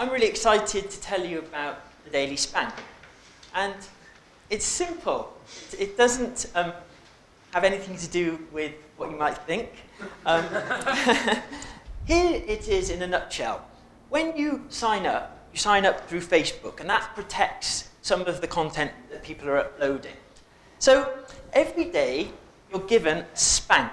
I'm really excited to tell you about the Daily Spank. And it's simple. It doesn't have anything to do with what you might think. Here it is in a nutshell. When you sign up through Facebook, and that protects some of the content that people are uploading. So every day you're given a spank,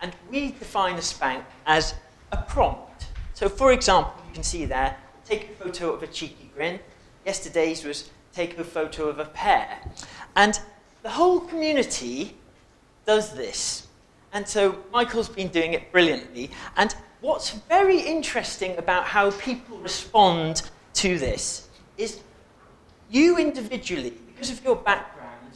and we define a spank as a prompt. So for example, you can see there, take a photo of a cheeky grin. Yesterday's was take a photo of a pear. And the whole community does this. And so Michael's been doing it brilliantly. And what's very interesting about how people respond to this is you individually, because of your background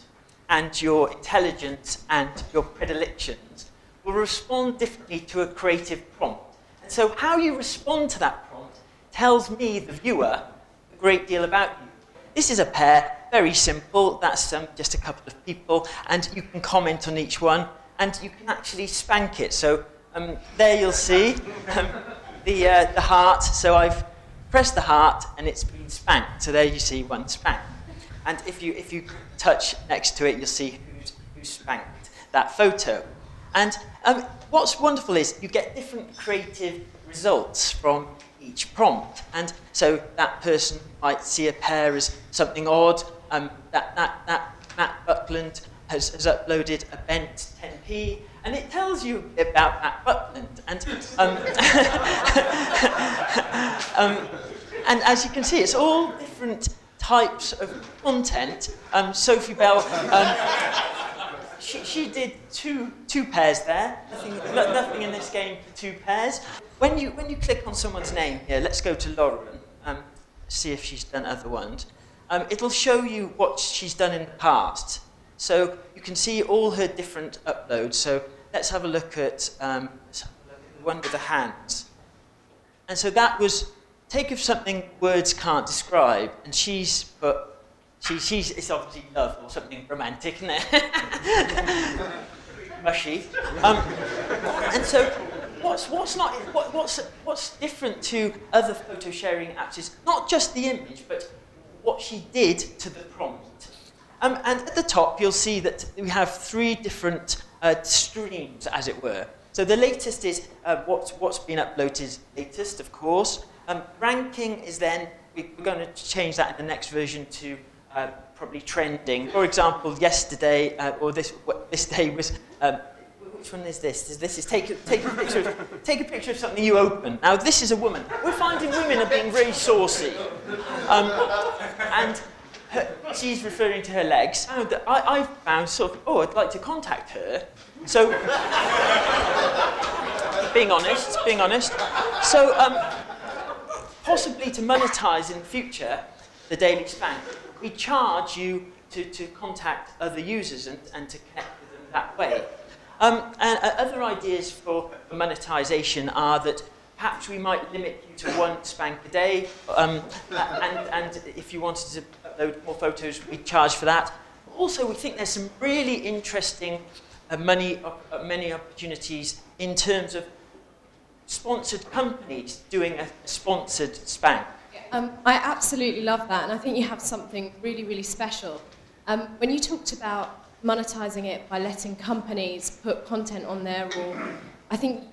and your intelligence and your predilections, will respond differently to a creative prompt. And so how you respond to that prompt tells me, the viewer, a great deal about you. This is a pear, very simple. That's just a couple of people, and you can comment on each one, and you can actually spank it. So there you'll see the heart. So I've pressed the heart, and it's been spanked. So there you see one spank. And if you touch next to it, you'll see who's spanked that photo. And what's wonderful is you get different creative results from each prompt. And so that person might see a pear as something odd. Matt Buckland has uploaded a bent 10p, and it tells you about Matt Buckland. And as you can see, it's all different types of content. Sophie Bell, she did two pairs there. Nothing in this game for two pairs. When you click on someone's name here, let's go to Lauren, see if she's done other ones. It'll show you what she's done in the past. So you can see all her different uploads. So let's have a look at the one with the hands. And so that was, take of something words can't describe, and she's put, it's obviously love or something romantic, isn't it? Mushy. And so what's different to other photo sharing apps is not just the image, but what she did to the prompt. And at the top, you'll see that we have three different streams, as it were. So the latest is what's been uploaded is latest, of course. Ranking is then, we're going to change that in the next version to probably trending. For example, yesterday, or this day was, which one is this? This is take a picture of something you open. Now, this is a woman. We're finding women are being very saucy. And she's referring to her legs. I found sort of, I'd like to contact her. So, being honest. So, possibly to monetize in the future, the Daily Spank, we charge you to contact other users and to connect with them that way. And other ideas for monetization are that perhaps we might limit you to one spank a day, and if you wanted to upload more photos, we charge for that. Also, we think there's some really interesting many opportunities in terms of sponsored companies doing a sponsored spank. I absolutely love that, and I think you have something really, really special. When you talked about monetizing it by letting companies put content on there, or I think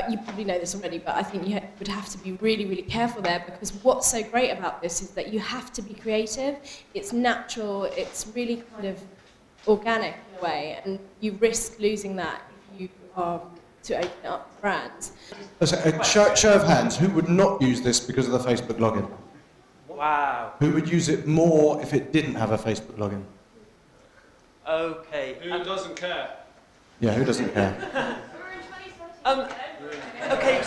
you probably know this already, but I think you would have to be really, really careful there, because what's so great about this is that you have to be creative. It's natural. It's really kind of organic in a way, and you risk losing that if you are to open up brands. Show of hands, who would not use this because of the Facebook login? Wow. Who would use it more if it didn't have a Facebook login? Okay. Who doesn't care? Yeah, who doesn't care? Okay,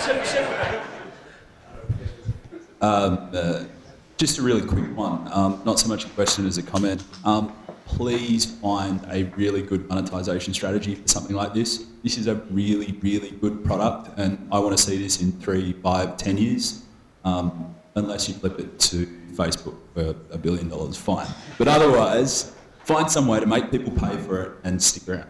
just a really quick one, not so much a question as a comment. Please find a really good monetization strategy for something like this. This is a really, really good product, and I want to see this in 3, 5, 10 years, unless you flip it to Facebook for $1 billion, fine. But otherwise, find some way to make people pay for it and stick around.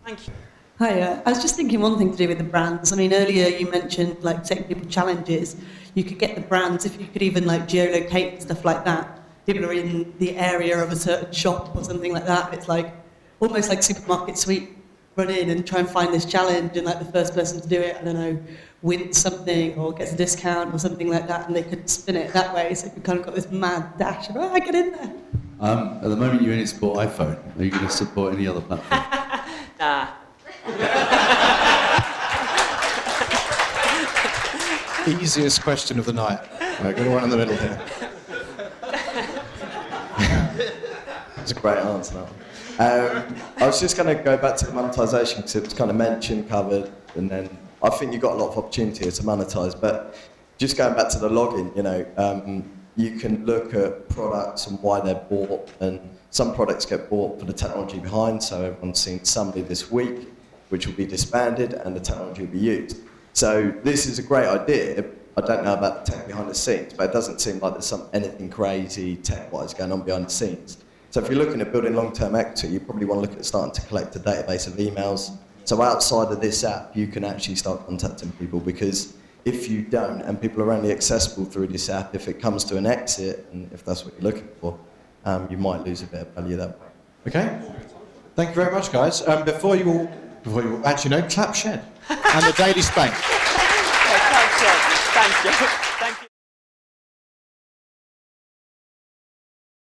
Thank you. Hi, I was just thinking one thing to do with the brands. I mean, earlier you mentioned like taking people challenges. you could get the brands, if you could even like geolocate and stuff like that. People are in the area of a certain shop or something like that. It's like almost like supermarket sweep. Run in and try and find this challenge, and like the first person to do it, I don't know, wins something or gets a discount or something like that, and they could spin it that way. So you kind of got this mad dash of, I get in there. At the moment, you only support iPhone. Are you going to support any other platform? Nah. Easiest question of the night. Right, got one in the middle here. That's a great answer, that one. I was just going to go back to the monetisation because it was kind of mentioned, covered, and then I think you've got a lot of opportunity here to monetise. But just going back to the login, you can look at products and why they're bought, and some products get bought for the technology behind. So everyone's seen somebody this week, which will be disbanded, and the technology will be used. So this is a great idea. I don't know about the tech behind the scenes, but it doesn't seem like there's anything crazy tech-wise going on behind the scenes. So if you're looking at building long-term equity, you probably want to look at starting to collect a database of emails. So outside of this app, you can actually start contacting people, because if you don't, and people are only accessible through this app, if it comes to an exit, and if that's what you're looking for, you might lose a bit of value that way. Okay. Thank you very much, guys. Before you all actually know, clap shed and the Daily Spank. Thanks, Thank you. Thank you.